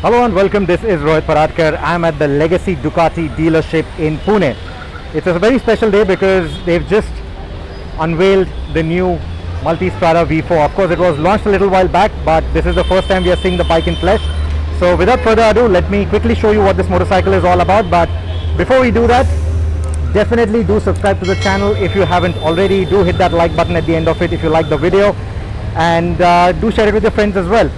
Hello and welcome, this is Rohit Paradkar. I'm at the Legacy Ducati dealership in Pune. It's a very special day because they've just unveiled the new Multistrada V4. Of course, it was launched a little while back, but this is the first time we are seeing the bike in flesh. So without further ado, let me quickly show you what this motorcycle is all about. But before we do that, definitely do subscribe to the channel if you haven't already. Do hit that like button at the end of it if you like the video, and do share it with your friends as well.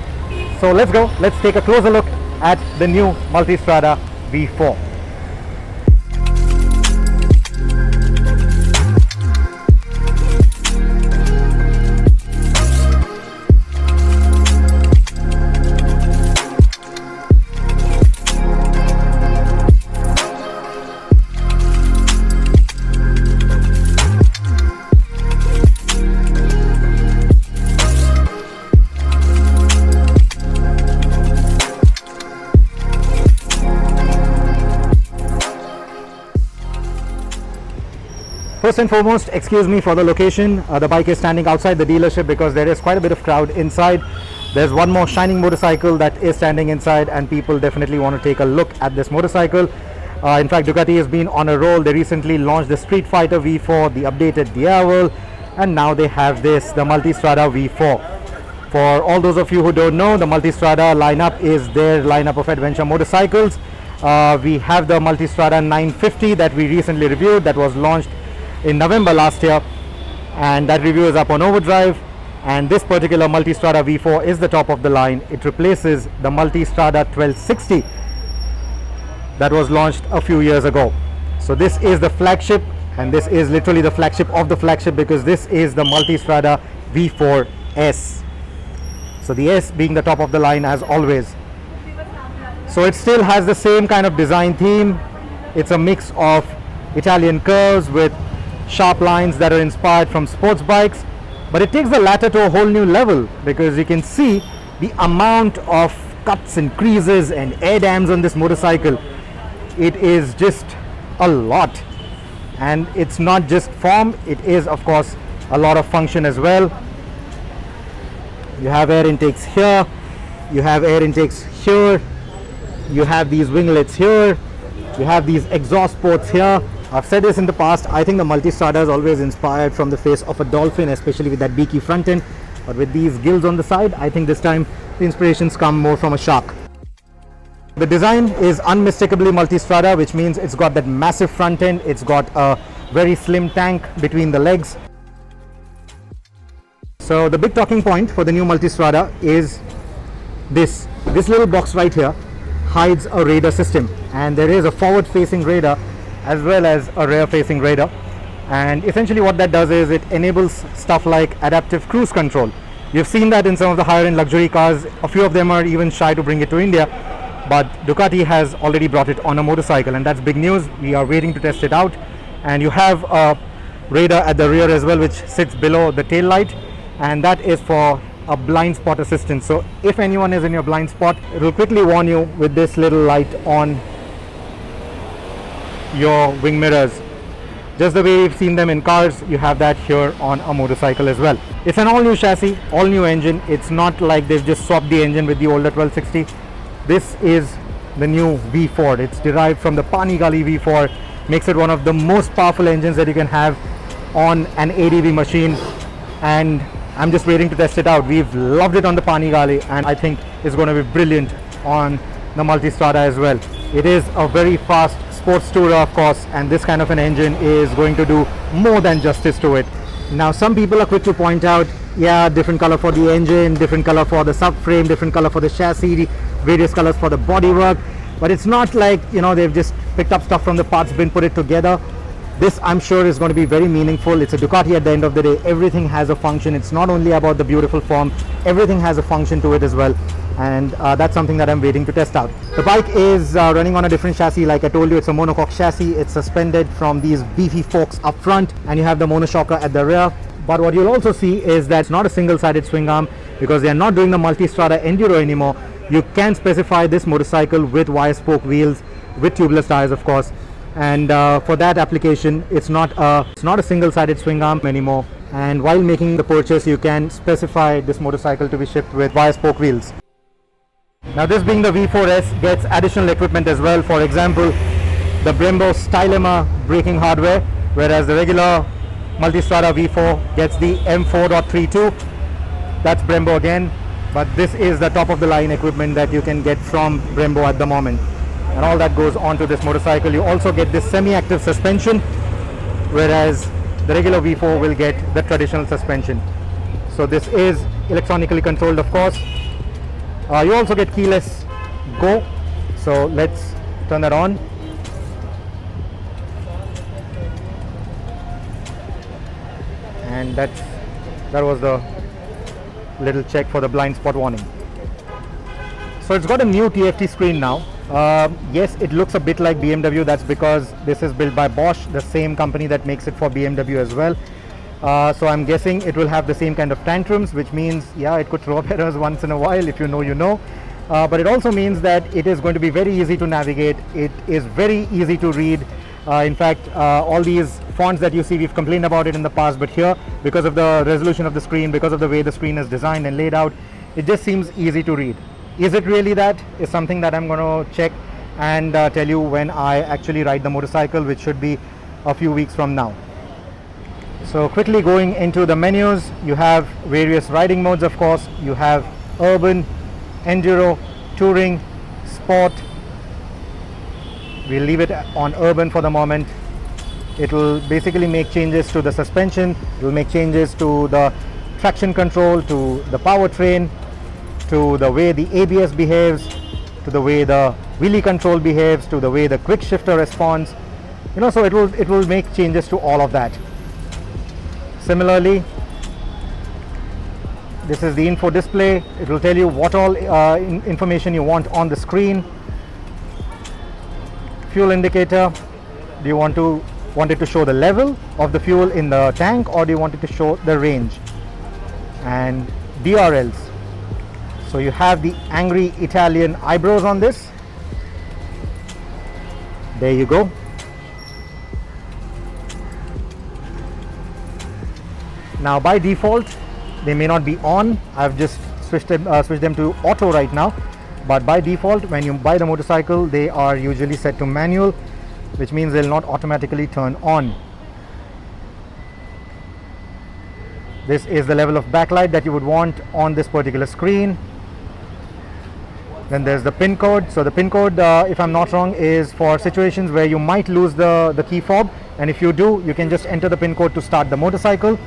So let's go, let's take a closer look at the new Multistrada V4. First and foremost, excuse me for the location. The bike is standing outside the dealership because there is quite a bit of crowd inside. There's one more shining motorcycle that is standing inside, and people definitely want to take a look at this motorcycle. In fact, Ducati has been on a roll. They recently launched the Street Fighter V4, the updated Diavel, and now they have this, the Multistrada V4. For all those of you who don't know, the Multistrada lineup is their lineup of adventure motorcycles. We have the Multistrada 950 that we recently reviewed, that was launched in November last year, and that review is up on Overdrive. And this particular Multistrada V4 is the top of the line. It replaces the Multistrada 1260 that was launched a few years ago. So this is the flagship, and this is literally the flagship of the flagship because this is the Multistrada V4 S. So the S being the top of the line as always. So it still has the same kind of design theme. It's a mix of Italian curves with sharp lines that are inspired from sports bikes, but it takes the latter to a whole new level because you can see the amount of cuts and creases and air dams on this motorcycle. It is just a lot, and it's not just form, it is of course a lot of function as well. You have air intakes here, you have air intakes here, you have these winglets here, you have these exhaust ports here. I've said this in the past, I think the Multistrada is always inspired from the face of a dolphin, especially with that beaky front end, but with these gills on the side, I think this time the inspirations come more from a shark. The design is unmistakably Multistrada, which means it's got that massive front end, it's got a very slim tank between the legs. So the big talking point for the new Multistrada is this little box right here hides a radar system, and there is a forward facing radar as well as a rear facing radar, and essentially what that does is it enables stuff like adaptive cruise control. You've seen that in some of the higher end luxury cars. A few of them are even shy to bring it to India, but Ducati has already brought it on a motorcycle, and that's big news. We are waiting to test it out. And you have a radar at the rear as well, which sits below the tail light, and that is for a blind spot assistance. So if anyone is in your blind spot, it will quickly warn you with this little light on your wing mirrors. Just the way we've seen them in cars, you have that here on a motorcycle as well. It's an all new chassis, all new engine. It's not like they've just swapped the engine with the older 1260. This is the new V4. It's derived from the Panigale V4, makes it one of the most powerful engines that you can have on an ADV machine, and I'm just waiting to test it out. We've loved it on the Panigale, and I think it's going to be brilliant on the Multistrada as well. It is a very fast sports tourer, of course, and this kind of an engine is going to do more than justice to it. Now, some people are quick to point out, yeah, different color for the engine, different color for the subframe, different color for the chassis, various colors for the bodywork, but it's not like, you know, they've just picked up stuff from the parts bin, put it together. This, I'm sure, is going to be very meaningful. It's a Ducati at the end of the day. Everything has a function. It's not only about the beautiful form, everything has a function to it as well, and that's something that I'm waiting to test out. The bike is running on a different chassis. Like I told you, it's a monocoque chassis. It's suspended from these beefy forks up front, and you have the monoshocker at the rear. But what you'll also see is that it's not a single-sided swing arm because they are not doing the Multistrada Enduro anymore. You can specify this motorcycle with wire spoke wheels, with tubeless tires, of course. And for that application, it's not a single-sided swing arm anymore. And while making the purchase, you can specify this motorcycle to be shipped with wire spoke wheels. Now this being the V4S gets additional equipment as well. For example, the Brembo Stylema braking hardware, whereas the regular Multistrada V4 gets the M4.32. That's Brembo again, but this is the top of the line equipment that you can get from Brembo at the moment, and all that goes onto this motorcycle. You also get this semi-active suspension, whereas the regular V4 will get the traditional suspension. So this is electronically controlled, of course. You also get keyless go, so let's turn that on. And that was the little check for the blind spot warning. So it's got a new TFT screen now. Yes, it looks a bit like BMW. That's because this is built by Bosch, the same company that makes it for BMW as well. So I'm guessing it will have the same kind of tantrums, which means, yeah, it could throw up errors once in a while, if you know, you know. But it also means that it is going to be very easy to navigate. It is very easy to read. In fact, all these fonts that you see, we've complained about it in the past, but here, because of the resolution of the screen, because of the way the screen is designed and laid out, it just seems easy to read. Is it really that? Is something that I'm going to check and tell you when I actually ride the motorcycle, which should be a few weeks from now. So quickly going into the menus, you have various riding modes, of course. You have urban, enduro, touring, sport. We'll leave it on urban for the moment. It will basically make changes to the suspension, it will make changes to the traction control, to the powertrain, to the way the ABS behaves, to the way the wheelie control behaves, to the way the quick shifter responds. You know, so it will make changes to all of that. Similarly, this is the info display. It will tell you what all information you want on the screen. Fuel indicator. Do you want it to show the level of the fuel in the tank, or do you want it to show the range? And DRLs. So you have the angry Italian eyebrows on this. There you go. Now by default they may not be on. I've just switched them to auto right now, but by default when you buy the motorcycle they are usually set to manual, which means they'll not automatically turn on. This is the level of backlight that you would want on this particular screen. Then there's the pin code. So the pin code, if I'm not wrong, is for situations where you might lose the key fob, and if you do, you can just enter the pin code to start the motorcycle.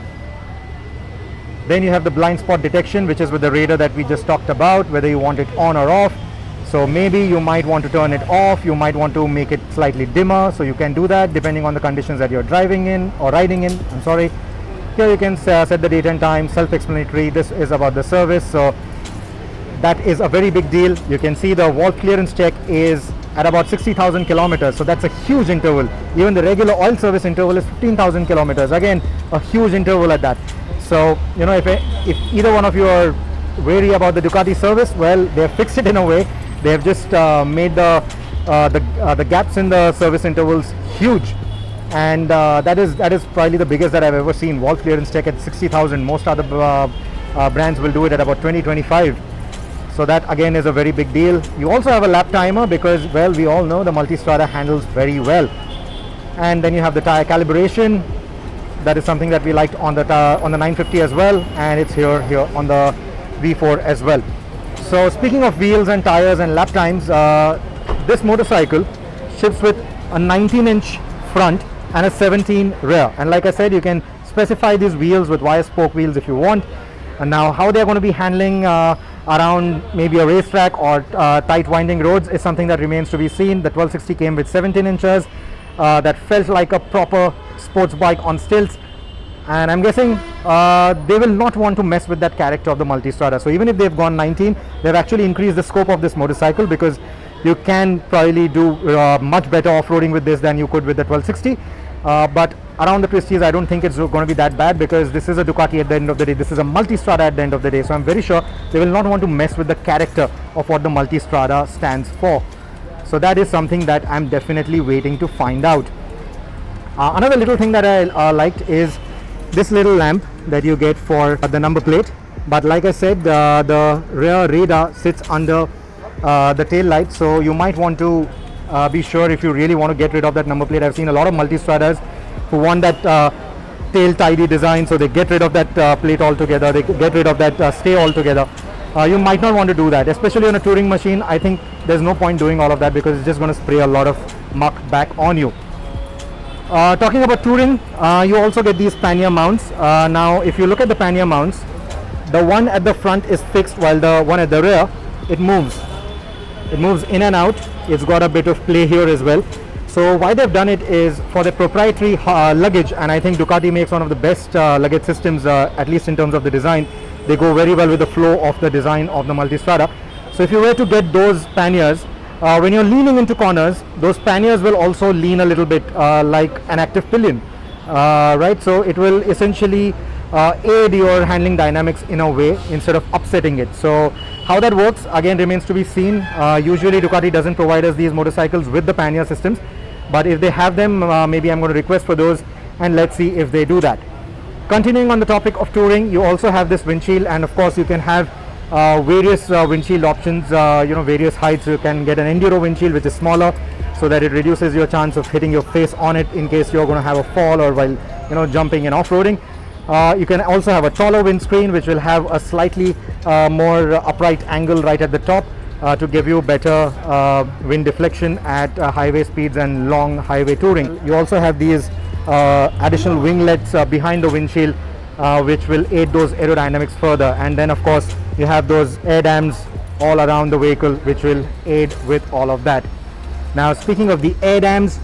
Then you have the blind spot detection, which is with the radar that we just talked about, whether you want it on or off. So maybe you might want to turn it off, you might want to make it slightly dimmer, so you can do that depending on the conditions that you're driving in or riding in. I'm sorry. Here you can set the date and time, self-explanatory. This is about the service, so that is a very big deal. You can see the valve clearance check is at about 60,000 kilometers, so that's a huge interval. Even the regular oil service interval is 15,000 kilometers. Again, a huge interval at that. So, you know, if either one of you are wary about the Ducati service, well, they have fixed it in a way. They have just made the gaps in the service intervals huge, and that is probably the biggest that I've ever seen. Valve clearance check at 60,000. Most other brands will do it at about 20-25. So that again is a very big deal. You also have a lap timer because, well, we all know the Multistrada handles very well. And then you have the tire calibration. That is something that we liked on the 950 as well, and it's here on the V4 as well. So speaking of wheels and tires and lap times, this motorcycle ships with a 19-inch front and a 17 rear. And like I said, you can specify these wheels with wire spoke wheels if you want. And now how they're going to be handling around maybe a racetrack or tight winding roads is something that remains to be seen. The 1260 came with 17 inches that felt like a proper sports bike on stilts, and I'm guessing they will not want to mess with that character of the Multistrada. So even if they've gone 19, they've actually increased the scope of this motorcycle, because you can probably do much better off-roading with this than you could with the 1260. But around the twisties, I don't think it's going to be that bad, because this is a Ducati at the end of the day. This is a Multistrada at the end of the day. So I'm very sure they will not want to mess with the character of what the Multistrada stands for. So that is something that I'm definitely waiting to find out. Another little thing that I liked is this little lamp that you get for the number plate. But like I said, the rear radar sits under the tail light, so you might want to be sure if you really want to get rid of that number plate. I've seen a lot of Multistradas who want that tail tidy design, so they get rid of that plate altogether, they get rid of that stay altogether. You might not want to do that, especially on a touring machine. I think there's no point doing all of that because it's just going to spray a lot of muck back on you. Talking about touring, you also get these pannier mounts. Now if you look at the pannier mounts, the one at the front is fixed while the one at the rear, it moves in and out. It's got a bit of play here as well. So why they've done it is for the proprietary luggage, and I think Ducati makes one of the best luggage systems, at least in terms of the design. They go very well with the flow of the design of the Multistrada. So if you were to get those panniers, when you're leaning into corners, those panniers will also lean a little bit like an active pillion, right? So it will essentially aid your handling dynamics in a way instead of upsetting it. So how that works again remains to be seen. Usually Ducati doesn't provide us these motorcycles with the pannier systems, but if they have them, maybe I'm going to request for those, and let's see if they do that. Continuing on the topic of touring, you also have this windshield, and of course you can have various windshield options, various heights. You can get an enduro windshield which is smaller, so that it reduces your chance of hitting your face on it in case you're going to have a fall or while jumping and off-roading. You can also have a taller windscreen which will have a slightly more upright angle right at the top to give you better wind deflection at highway speeds and long highway touring. You also have these additional winglets behind the windshield which will aid those aerodynamics further, and then of course you have those air dams all around the vehicle which will aid with all of that. Now speaking of the air dams,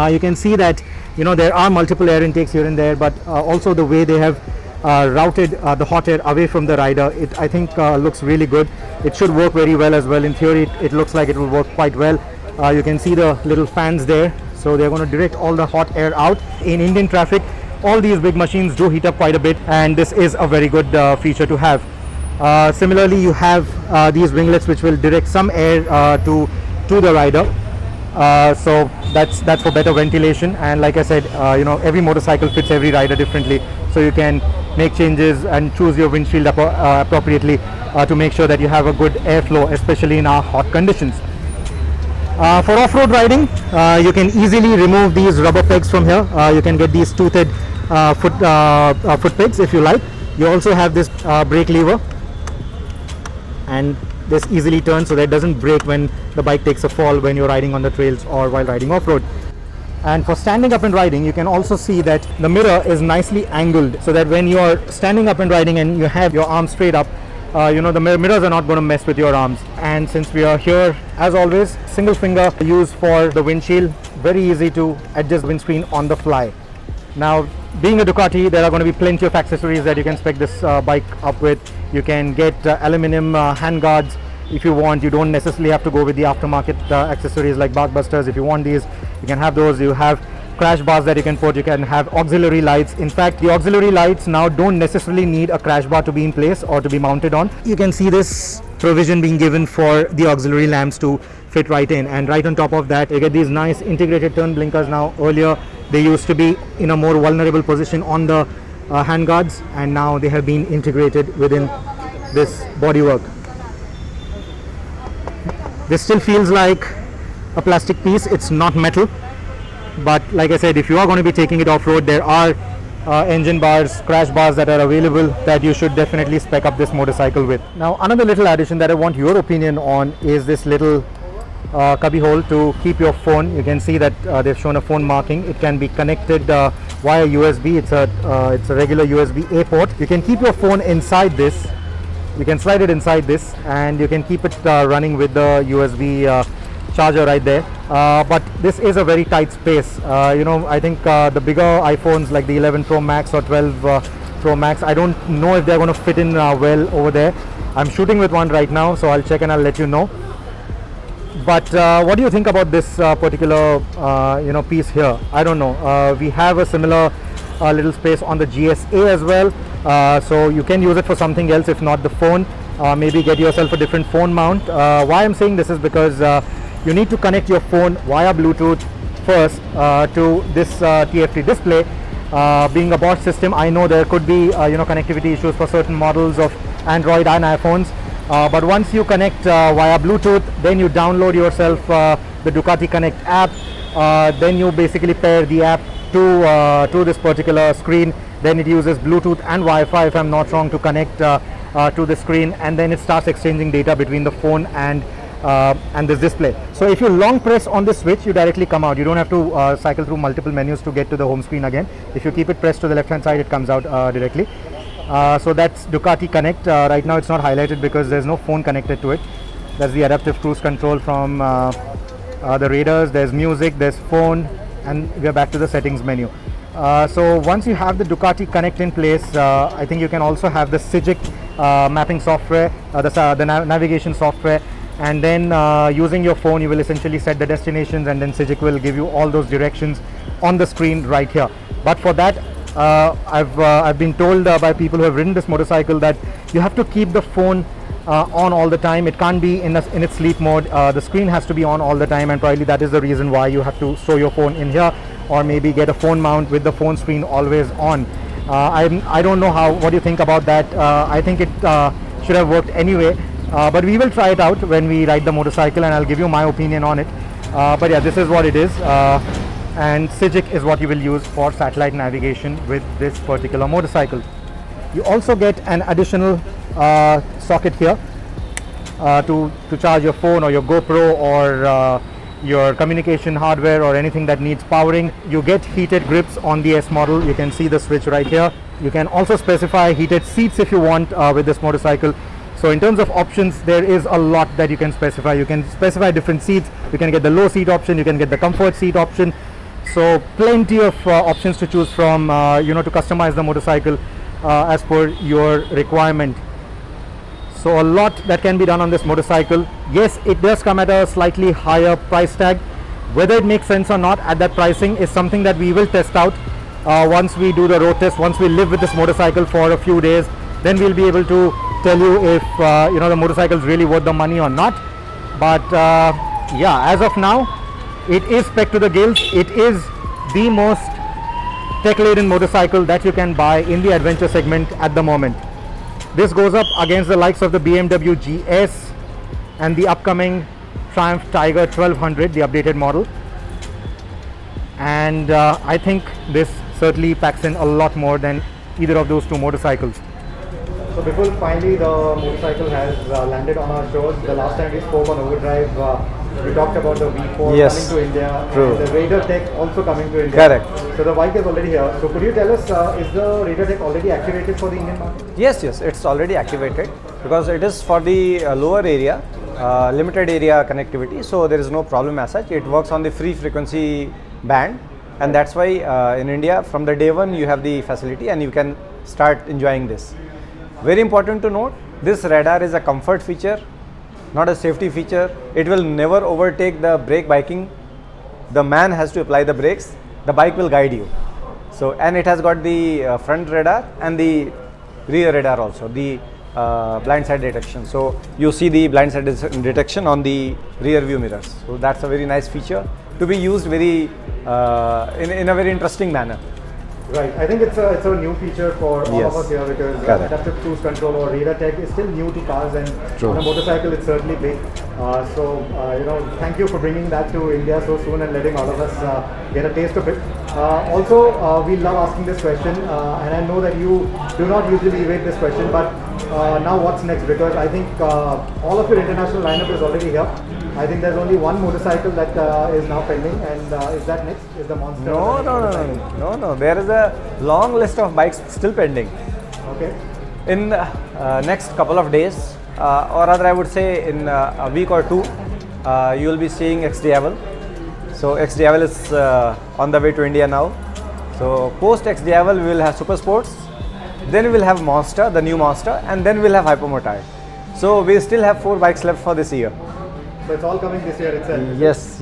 you can see that there are multiple air intakes here and there, but also the way they have routed the hot air away from the rider, it I think looks really good. It should work very well as well. In theory it looks like it will work quite well. You can see the little fans there, so they're going to direct all the hot air out. In Indian traffic, all these big machines do heat up quite a bit, and this is a very good feature to have. Similarly, you have these winglets which will direct some air to the rider. So that's for better ventilation, and like I said, every motorcycle fits every rider differently, so you can make changes and choose your windshield appropriately to make sure that you have a good airflow, especially in our hot conditions. For off-road riding, you can easily remove these rubber pegs from here. You can get these toothed foot pegs if you like. You also have this brake lever, and this easily turns so that it doesn't break when the bike takes a fall when you're riding on the trails or while riding off-road. And for standing up and riding, you can also see that the mirror is nicely angled so that when you're standing up and riding and you have your arms straight up, the mirrors are not going to mess with your arms. And since we are here, as always, single finger use for the windshield, very easy to adjust windscreen on the fly. Now, being a Ducati, there are going to be plenty of accessories that you can spec this bike up with. You can get aluminum hand guards if you want. You don't necessarily have to go with the aftermarket accessories like bark busters. If you want these, you can have those. You have crash bars that you can put. You can have auxiliary lights. In fact, the auxiliary lights now don't necessarily need a crash bar to be in place or to be mounted on. You can see this provision being given for the auxiliary lamps to fit right in, and right on top of that you get these nice integrated turn blinkers. Now earlier they used to be in a more vulnerable position on the hand guards, and now they have been integrated within this bodywork. This still feels like a plastic piece, it's not metal, but like I said, if you are going to be taking it off-road, there are engine bars, crash bars that are available that you should definitely spec up this motorcycle with. Now another little addition that I want your opinion on is this little cubby hole to keep your phone. You can see that they've shown a phone marking. It can be connected via USB. It's a regular USB-A port. You can keep your phone inside this. You can slide it inside this, and you can keep it running with the USB charger right there. But this is a very tight space. I think the bigger iPhones like the 11 Pro Max or 12 Pro Max, I don't know if they're going to fit in well over there. I'm shooting with one right now, so I'll check and I'll let you know. But what do you think about this particular piece here? I don't know. We have a similar little space on the GSA as well, so you can use it for something else if not the phone. Maybe get yourself a different phone mount. Why I'm saying this is because you need to connect your phone via Bluetooth first to this TFT display. Being a Bosch system, I know there could be connectivity issues for certain models of Android and iPhones. But once you connect via Bluetooth, then you download yourself the Ducati Connect app. Then you basically pair the app to this particular screen. Then it uses Bluetooth and Wi-Fi, if I'm not wrong, to connect to the screen, and then it starts exchanging data between the phone and this display. So if you long press on this switch, you directly come out. You don't have to cycle through multiple menus to get to the home screen again. If you keep it pressed to the left hand side, it comes out directly. So that's Ducati Connect. Right now it's not highlighted because there's no phone connected to it. That's the adaptive cruise control from the radars. There's music, there's phone, and we're back to the settings menu. So once you have the Ducati Connect in place, I think you can also have the CIGIC mapping software, the navigation software, and then using your phone you will essentially set the destinations, and then CIGIC will give you all those directions on the screen right here. But for that, I've been told by people who have ridden this motorcycle that you have to keep the phone on all the time. It can't be in its sleep mode. The screen has to be on all the time, and probably that is the reason why you have to store your phone in here, or maybe get a phone mount with the phone screen always on. I don't know what you think about that. I think it should have worked anyway, but we will try it out when we ride the motorcycle, and I'll give you my opinion on it. But yeah, this is what it is. And CIGIC is what you will use for satellite navigation with this particular motorcycle. You also get an additional socket here to charge your phone or your GoPro or your communication hardware or anything that needs powering. You get heated grips on the S model. You can see the switch right here. You can also specify heated seats if you want with this motorcycle. So in terms of options, there is a lot that you can specify. You can specify different seats. You can get the low seat option. You can get the comfort seat option. So plenty of options to choose from, to customize the motorcycle as per your requirement. So a lot that can be done on this motorcycle. Yes, it does come at a slightly higher price tag. Whether it makes sense or not at that pricing is something that we will test out once we do the road test. Once we live with this motorcycle for a few days, then we'll be able to tell you if the motorcycle is really worth the money or not. But yeah, as of now, it is spec to the gills. It is the most tech-laden motorcycle that you can buy in the adventure segment at the moment. This goes up against the likes of the BMW GS and the upcoming Triumph Tiger 1200, the updated model. And I think this certainly packs in a lot more than either of those two motorcycles. So before finally the motorcycle has landed on our shores, the last time we spoke on Overdrive, we talked about the V4 Yes. coming to India, True. and the Raider Tech also coming to India. Correct. So the bike is already here. So could you tell us, is the Raider Tech already activated for the Indian market? Yes, it's already activated because it is for the lower area, limited area connectivity. So there is no problem as such. It works on the free frequency band, and that's why in India from the day one you have the facility and you can start enjoying this. Very important to note, this radar is a comfort feature, not a safety feature. It will never overtake the brake biking. The man has to apply the brakes. The bike will guide you. So, and it has got the front radar and the rear radar also, the blind side detection. So you see the blind side detection on the rear view mirrors. So that's a very nice feature to be used very in a very interesting manner. Right. I think it's a new feature for all Yes. of us here because Correct. adaptive cruise control or radar tech is still new to cars, and True. on a motorcycle it's certainly big. Thank you for bringing that to India so soon and letting all of us get a taste of it. We love asking this question, and I know that you do not usually evade this question, but now what's next? Because I think all of your international lineup is already here. I think there's only one motorcycle that is now pending, and is that next? Is the Monster? No. There is a long list of bikes still pending. Okay. In next couple of days, or rather I would say in a week or two, you will be seeing XDiavel. So XDiavel is on the way to India now. So post XDiavel we will have Super Sports, then we will have Monster, the new Monster, and then we will have Hypermotard. So we still have 4 bikes left for this year. So it's all coming this year itself. Yes.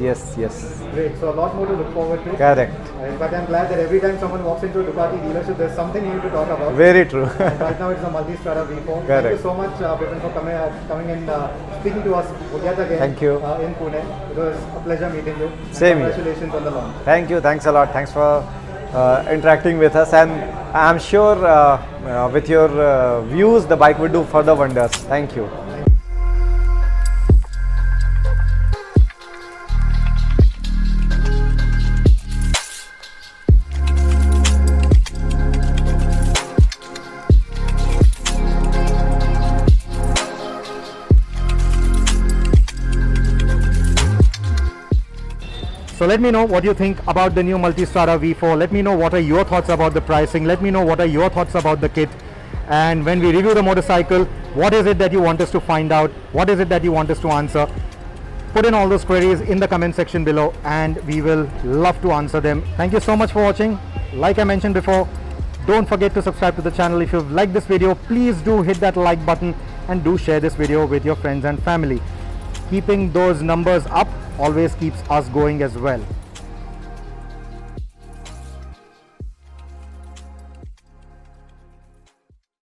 Great. So a lot more to look forward to. Correct. In fact, I'm glad that every time someone walks into a Ducati dealership, there's something new to talk about. Very true. And right now it's the Multistrada V4. Thank Correct. you so much, Bipin, for coming and speaking to us yet again. Thank you. In Pune. It was a pleasure meeting you. And Same here. congratulations on the launch. Thank you. Thanks a lot. Thanks for interacting with us, and I'm sure with your views the bike will do further wonders. Thank you. So let me know what you think about the new Multistrada V4. Let me know what are your thoughts about the pricing. Let me know what are your thoughts about the kit. And when we review the motorcycle, what is it that you want us to find out? What is it that you want us to answer? Put in all those queries in the comment section below and we will love to answer them. Thank you so much for watching. Like I mentioned before, don't forget to subscribe to the channel. If you've liked this video, please do hit that like button and do share this video with your friends and family. Keeping those numbers up always keeps us going as well.